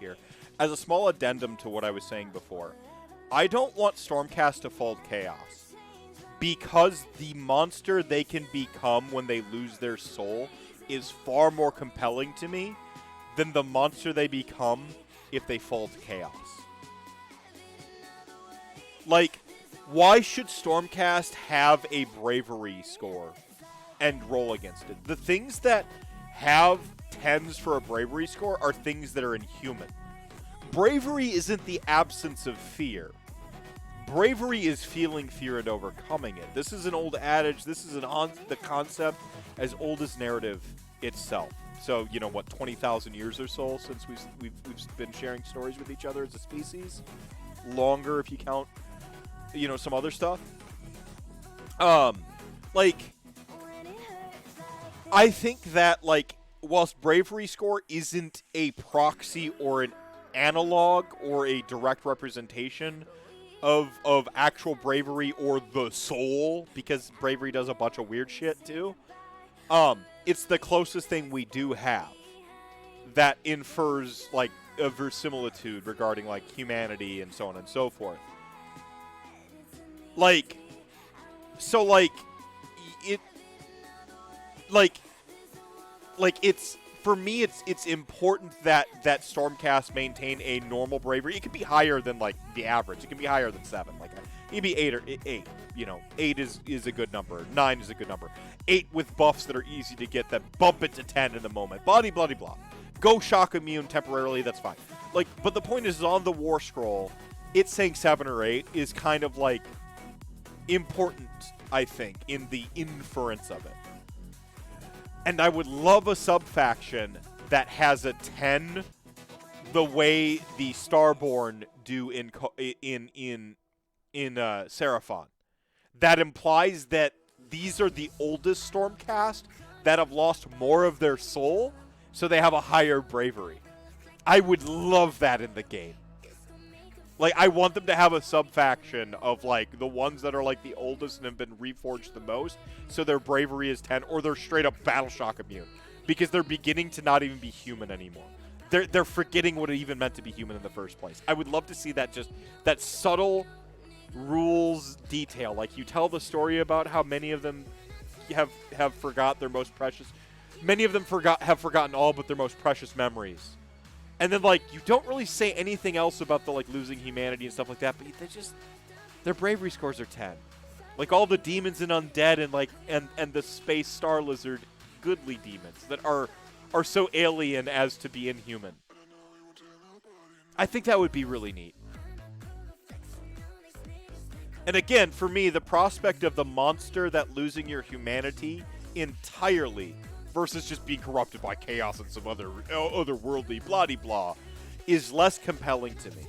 here. As a small addendum to what I was saying before, I don't want Stormcast to fold Chaos, because the monster they can become when they lose their soul is far more compelling to me than the monster they become if they fold Chaos. Like, why should Stormcast have a bravery score and roll against it? The things that have 10s for a bravery score are things that are inhuman. Bravery isn't the absence of fear. Bravery is feeling fear and overcoming it. This is an old adage. This is the concept as old as narrative itself. So, you know what, 20,000 years or so since we've been sharing stories with each other as a species. Longer if you count, you know, some other stuff. Like, I think that, like, whilst bravery score isn't a proxy or an analog or a direct representation of actual bravery or the soul, because bravery does a bunch of weird shit too, it's the closest thing we do have that infers, like, a verisimilitude regarding, like, humanity and so on and so forth. Like, so, like, it's, for me, it's important that Stormcast maintain a normal bravery. It can be higher than, like, the average. It can be higher than 7. Like, it can be 8 or 8. You know, 8 is a good number. 9 is a good number. 8 with buffs that are easy to get that bump it to 10 in the moment. Blah, blah, blah. Go shock immune temporarily, that's fine. Like, but the point is, on the War Scroll, it's saying 7 or 8 is kind of, like, important, I think, in the inference of it. And I would love a sub-faction that has a 10 the way the Starborn do in Seraphon. That implies that these are the oldest Stormcast that have lost more of their soul, so they have a higher bravery. I would love that in the game. Like, I want them to have a sub-faction of, like, the ones that are, like, the oldest and have been reforged the most, so their bravery is 10, or they're straight up battle shock immune, because they're beginning to not even be human anymore. They're forgetting what it even meant to be human in the first place. I would love to see that, just that subtle rules detail. Like, you tell the story about how many of them have forgot their most precious. Many of them have forgotten all but their most precious memories. And then, like, you don't really say anything else about the, like, losing humanity and stuff like that, but they just, their bravery scores are 10. Like, all the demons and undead and, like, and the space star lizard goodly demons that are so alien as to be inhuman. I think that would be really neat. And again, for me, the prospect of the monster that losing your humanity entirely versus just being corrupted by chaos and some otherworldly blah-de-blah is less compelling to me.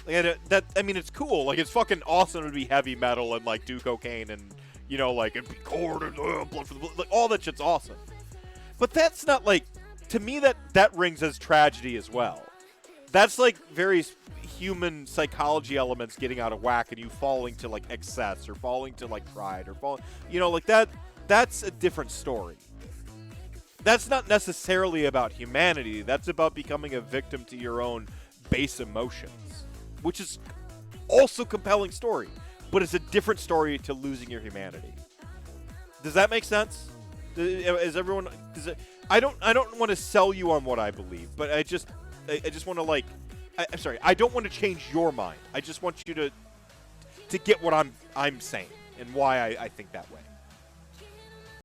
And I mean, it's cool. Like, it's fucking awesome to be heavy metal and, like, do cocaine and, you know, like, and be cord and blood for the blood. Like, all that shit's awesome. But that's not, like, to me, that rings as tragedy as well. That's, like, very human psychology elements getting out of whack and you falling to, like, excess or falling to, like, pride or falling, you know, like, that's a different story. That's not necessarily about humanity. That's about becoming a victim to your own base emotions, which is also a compelling story, but it's a different story to losing your humanity. Does that make sense? Is everyone? I don't want to sell you on what I believe, but I just want to, like, I'm sorry. I don't want to change your mind. I just want you to get what I'm saying and why I think that way.